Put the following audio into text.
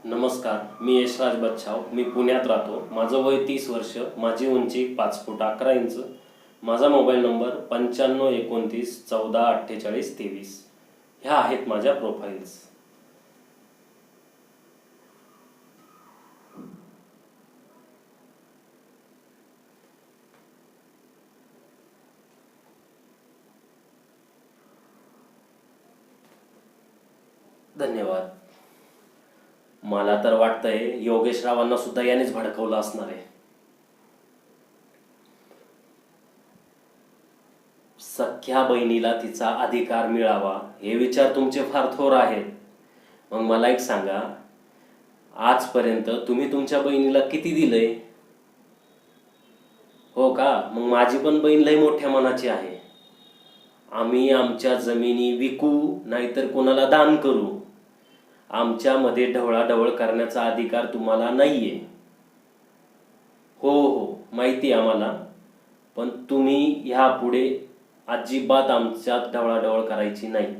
नमस्कार, मी यशराज बच्छाव. मी पुण्यात राहतो. माझं वय 30 वर्ष, माझी उंची 5 फूट 11 इंच. माझा मोबाईल नंबर 9529144823. ह्या आहेत माझ्या प्रोफाईल्स. धन्यवाद. मला तर वाटतंय योगेश रावांना सुद्धा यानेच भडकवलं असणार आहे. सख्या बहिणीला तिचा अधिकार मिळावा हे विचार तुमचे फार थोर आहेत. मग मला एक सांगा, आजपर्यंत तुम्ही तुमच्या बहिणीला किती दिलंय? हो का? मग माझी पण बहीण लई मोठ्या मनाची आहे. आम्ही आमच्या जमिनी विकू नाहीतर कोणाला दान करू, आमच्यामध्ये ढवळाढवळ करण्याचा अधिकार तुम्हाला नाहीये. हो हो, माहिती आहे आम्हाला. पण तुम्ही ह्या पुढे अजिबात आमच्यात ढवळाढवळ करायची नाही.